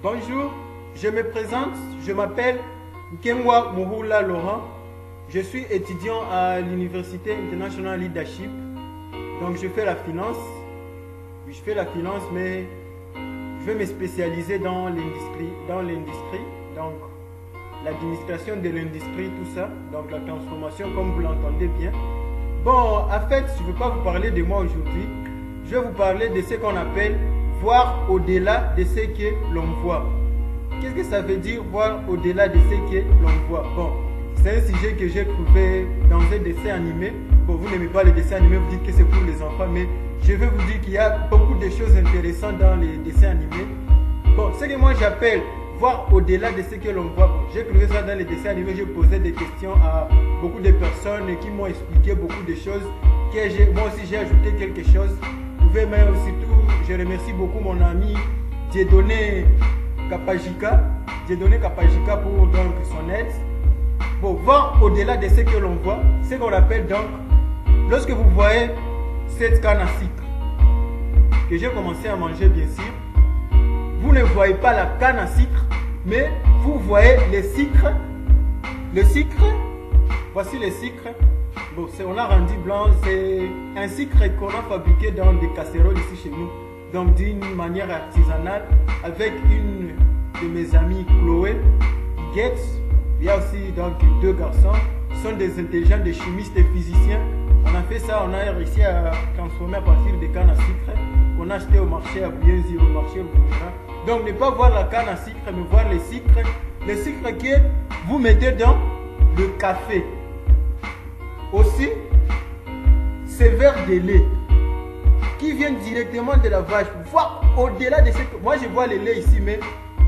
Bonjour, je me présente, je m'appelle Nkengwa Mouroula Laurent. Je suis étudiant à l'Université International Leadership. Donc je fais la finance. Je fais la finance, mais je vais me spécialiser dans l'industrie. Donc l'administration de l'industrie, tout ça. Donc la transformation, comme vous l'entendez bien. Bon, en fait, je ne veux pas vous parler de moi aujourd'hui. Je vais vous parler de ce qu'on appelle voir au-delà de ce que l'on voit. Qu'est-ce que ça veut dire voir au-delà de ce que l'on voit? Bon, c'est un sujet que j'ai trouvé dans un dessin animé. Bon, vous n'aimez pas les dessins animés, vous dites que c'est pour les enfants, mais je vais vous dire qu'il y a beaucoup de choses intéressantes dans les dessins animés. Bon, ce que moi j'appelle voir au-delà de ce que l'on voit. Bon, j'ai trouvé ça dans les dessins animés, j'ai posé des questions à beaucoup de personnes qui m'ont expliqué beaucoup de choses. Moi aussi j'ai ajouté quelque chose. Vous pouvez même surtout, je remercie beaucoup mon ami Dieudonné Kapajika pour donc son aide. Bon, voir au-delà de ce que l'on voit, ce qu'on appelle donc, lorsque vous voyez cette canne à sucre que j'ai commencé à manger bien sûr, vous ne voyez pas la canne à sucre, mais vous voyez le sucre. Le sucre, voici le sucre. Bon, on a rendu blanc, c'est un sucre qu'on a fabriqué dans des casseroles ici chez nous, donc d'une manière artisanale, avec une de mes amies, Chloé Gates. Il y a aussi donc deux garçons, qui sont des intelligents, des chimistes et physiciens. On a fait ça, on a réussi à transformer à partir des cannes à sucre qu'on a acheté au marché à Bouyenzi, au marché au Burkina. Donc ne pas voir la canne à sucre, mais voir les sucres que vous mettez dans le café. Aussi, ces verres de lait qui viennent directement de la vache. Voir au-delà de ce que... Moi, je vois le lait ici, mais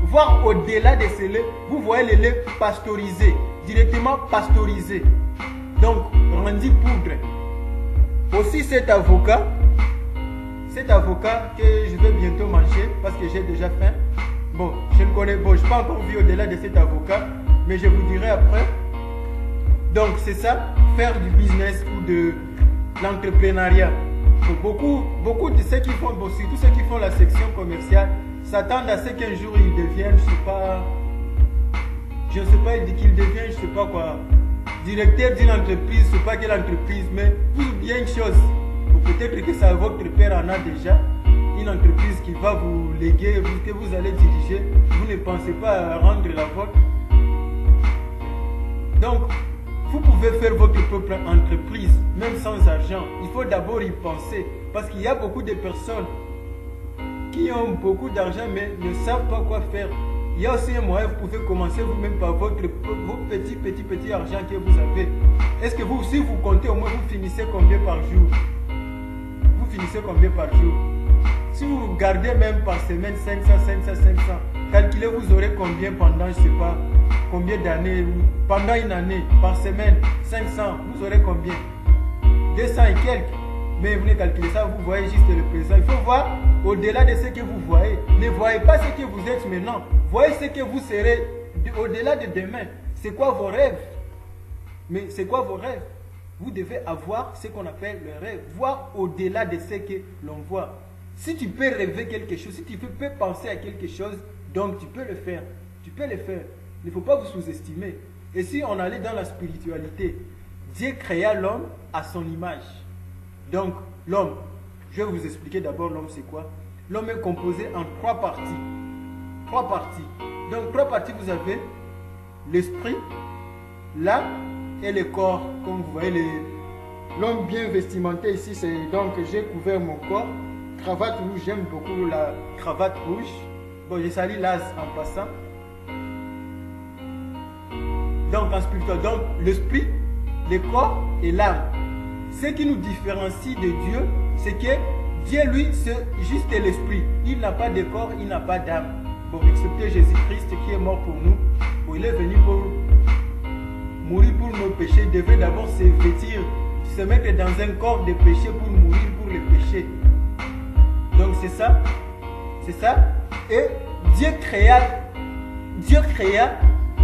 voir au-delà de ce lait, vous voyez le lait pasteurisé, directement pasteurisé. Donc, rendu poudre. Aussi, cet avocat que je vais bientôt manger parce que j'ai déjà faim. Bon, je ne connais pas, je n'ai pas encore vu au-delà de cet avocat, mais je vous dirai après. Donc, c'est ça, faire du business ou de l'entrepreneuriat. Beaucoup de ceux qui font, surtout ceux qui font la section commerciale, s'attendent à ce qu'un jour ils deviennent, je ne sais pas, qu'ils deviennent, je ne sais pas quoi, directeur d'une entreprise, je ne sais pas quelle entreprise, mais vous oubliez une chose, peut-être que ça, votre père en a déjà, une entreprise qui va vous léguer, que vous allez diriger, vous ne pensez pas à rendre la vôtre. Donc, vous pouvez faire votre propre entreprise, même sans argent. Il faut d'abord y penser, parce qu'il y a beaucoup de personnes qui ont beaucoup d'argent, mais ne savent pas quoi faire. Il y a aussi un moyen, vous pouvez commencer vous-même par vos petits argent que vous avez. Est-ce que vous, si vous comptez au moins, vous finissez combien par jour? Vous finissez combien par jour? Si vous gardez même par semaine 500, calculez, vous aurez combien pendant, je ne sais pas, combien d'années, pendant une année, par semaine, 500, vous aurez combien? 200 et quelques. Mais vous ne calculez ça, vous voyez juste le présent. Il faut voir au-delà de ce que vous voyez. Ne voyez pas ce que vous êtes maintenant. Voyez ce que vous serez au-delà de demain. C'est quoi vos rêves? Mais c'est quoi vos rêves? Vous devez avoir ce qu'on appelle le rêve. Voir au-delà de ce que l'on voit. Si tu peux rêver quelque chose, si tu peux penser à quelque chose, donc tu peux le faire. Tu peux le faire. Il ne faut pas vous sous-estimer. Et si on allait dans la spiritualité, Dieu créa l'homme à son image. Donc, l'homme, je vais vous expliquer d'abord l'homme c'est quoi. L'homme est composé en trois parties. Trois parties. Donc, trois parties, vous avez l'esprit, l'âme et le corps. Comme vous voyez, l'homme bien vestimenté ici, c'est donc j'ai couvert mon corps. Cravate rouge, j'aime beaucoup la cravate rouge. Bon, je salue Laz en passant. Donc, en spirituel, donc l'esprit, le corps et l'âme. Ce qui nous différencie de Dieu, c'est que Dieu, lui, c'est juste l'esprit. Il n'a pas de corps, il n'a pas d'âme. Bon, excepté Jésus-Christ qui est mort pour nous. Bon, il est venu pour mourir pour nos péchés. Il devait d'abord se vêtir, se mettre dans un corps de péché pour mourir pour les péchés. Donc, c'est ça. C'est ça. Et Dieu créa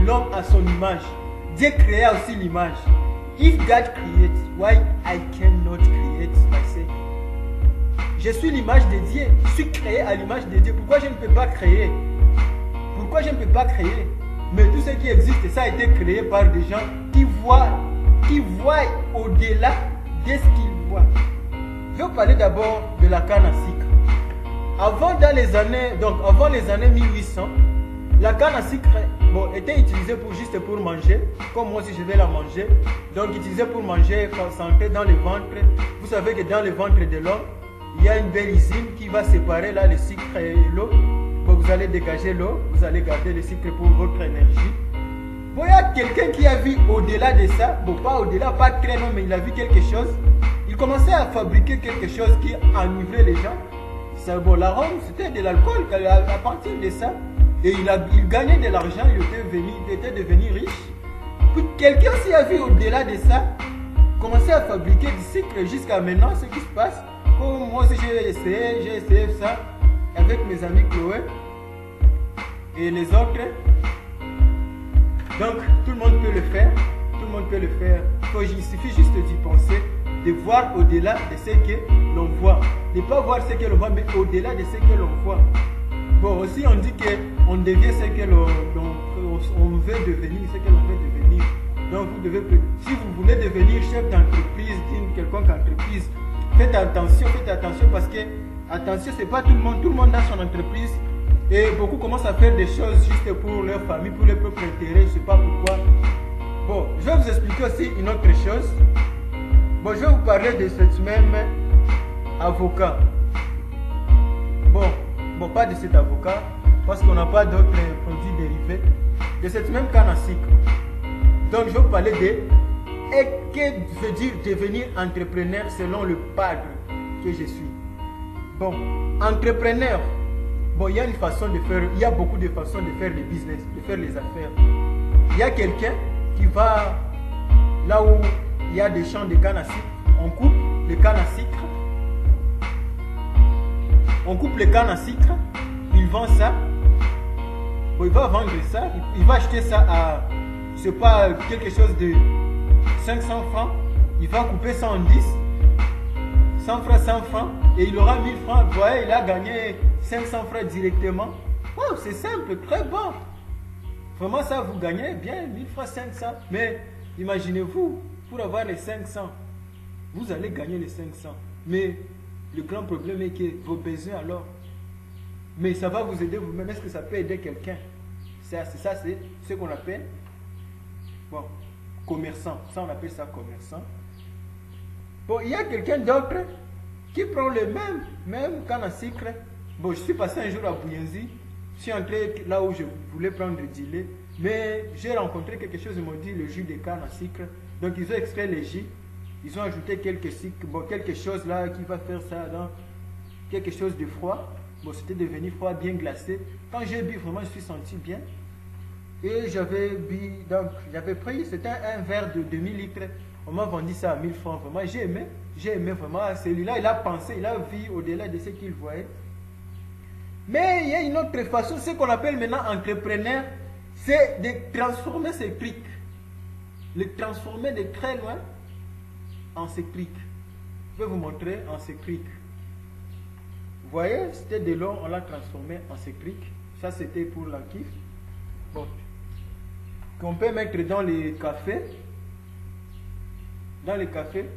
l'homme à son image. Dieu créa aussi l'image. If God creates, why I cannot create myself? Je suis l'image de Dieu. Je suis créé à l'image de Dieu. Pourquoi je ne peux pas créer? pourquoi je ne peux pas créer? Mais tout ce qui existe, ça a été créé par des gens qui voient au-delà de ce qu'ils voient. Je vais vous parler d'abord de la canne à sucre. Avant les années 1800, la canne à sucre était utilisée juste pour manger, comme moi si je vais la manger. Donc utilisée pour manger, quand ça entrait dans le ventre. Vous savez que dans le ventre de l'homme, il y a une belle usine qui va séparer là le sucre et l'eau. Bon, vous allez dégager l'eau, vous allez garder le sucre pour votre énergie. Bon, il y a quelqu'un qui a vu au-delà de ça, bon pas au-delà, pas très long, mais il a vu quelque chose. Il commençait à fabriquer quelque chose qui enivrait les gens. Bon, l'arôme, c'était de l'alcool à partir de ça. Et il gagnait de l'argent, il était devenu riche. Puis quelqu'un aussi a vu au-delà de ça, commençait à fabriquer du sucre jusqu'à maintenant, ce qui se passe. Comme moi aussi j'ai essayé ça avec mes amis Chloé et les autres. Donc tout le monde peut le faire, tout le monde peut le faire. Il suffit juste d'y penser, de voir au-delà de ce que l'on voit. De ne pas voir ce que l'on voit, mais au-delà de ce que l'on voit. Bon, aussi on dit qu'on devient ce que l'on veut devenir, ce que l'on veut devenir. Donc vous devez, si vous voulez devenir chef d'entreprise, d'une quelconque entreprise, faites attention parce que, attention, c'est pas tout le monde a son entreprise et beaucoup commencent à faire des choses juste pour leur famille, pour leur propre intérêt, je sais pas pourquoi. Bon, je vais vous expliquer aussi une autre chose. Bon, je vais vous parler de cette même avocat. Bon, pas de cet avocat, parce qu'on n'a pas d'autres produits dérivés. De cette même canne à sucre. Donc, je vais vous parler de que veut dire devenir entrepreneur selon le cadre que je suis. Bon, entrepreneur. Bon, il y a une façon de faire, il y a beaucoup de façons de faire le business, de faire les affaires. Il y a quelqu'un qui va là où il y a des champs de canne à sucre. On coupe les cannes à sucre. On coupe les cannes à sucre, il vend ça. Bon, il va vendre ça, il va acheter ça à, je sais pas, quelque chose de 500 francs. Il va couper ça en 10, 100 francs, 100 francs, et il aura 1000 francs. Vous voyez, il a gagné 500 francs directement. Wow, c'est simple, très bon. Vraiment, ça, vous gagnez bien 1000 francs, 500. Mais imaginez-vous, pour avoir les 500, vous allez gagner les 500. Mais le grand problème est que vos besoins alors. Mais ça va vous aider vous-même. Est-ce que ça peut aider quelqu'un? C'est ce qu'on appelle commerçant. Ça, on appelle ça commerçant. Bon, il y a quelqu'un d'autre qui prend le même canne à sucre. Bon, je suis passé un jour à Bouyenzi. Je suis entré là où je voulais prendre du lait. Mais j'ai rencontré quelque chose, ils m'ont dit le jus de canne à sucre. Donc, ils ont extrait les jus. Ils ont ajouté quelque chose là qui va faire ça dans quelque chose de froid. Bon, c'était devenu froid, bien glacé. Quand j'ai bu, vraiment, je suis senti bien. Et j'avais bu, donc, j'avais pris, c'était un verre de 2000 litres. On m'a vendu ça à 1000 francs. Vraiment, j'ai aimé vraiment. Celui-là, il a pensé, il a vu au-delà de ce qu'il voyait. Mais il y a une autre façon, ce qu'on appelle maintenant entrepreneur, c'est de transformer ces trucs. Les transformer de très loin en sécrique. Je vais vous montrer en sécrique. Vous voyez, c'était de l'eau, on l'a transformé en sécrique. Ça, c'était pour la kiff. Bon. Qu'on peut mettre dans les cafés. Dans les cafés.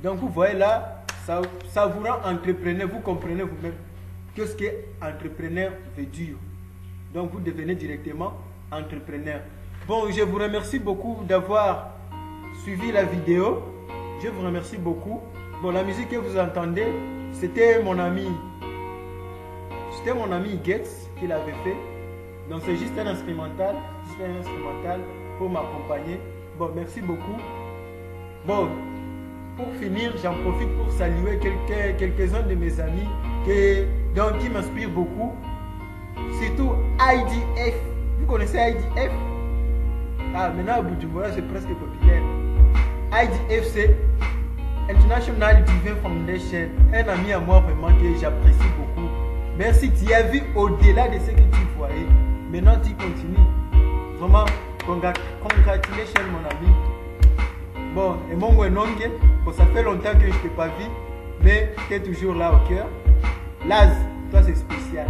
Donc, vous voyez là, ça vous rend entrepreneur. Vous comprenez vous-même que ce qu'est entrepreneur veut dire. Donc, vous devenez directement entrepreneur. Bon, je vous remercie beaucoup d'avoir suivi la vidéo. Je vous remercie beaucoup. Bon, la musique que vous entendez, c'était mon ami Getz qui l'avait fait. Donc c'est juste un instrumental pour m'accompagner. Bon, merci beaucoup. Bon, pour finir, j'en profite pour saluer quelques-uns de mes amis qui m'inspirent beaucoup. Surtout IDF. Vous connaissez IDF? Ah, maintenant à Bujumbura, c'est presque populaire. IDF, c'est International Divine Foundation. Un ami à moi vraiment que j'apprécie beaucoup. Merci, tu as vu au-delà de ce que tu voyais. Maintenant, tu continues. Vraiment, congratulations mon ami. Bon, et mon Wenongue, bon, ça fait longtemps que je ne t'ai pas vu, mais tu es toujours là au cœur. Laz, toi c'est spécial.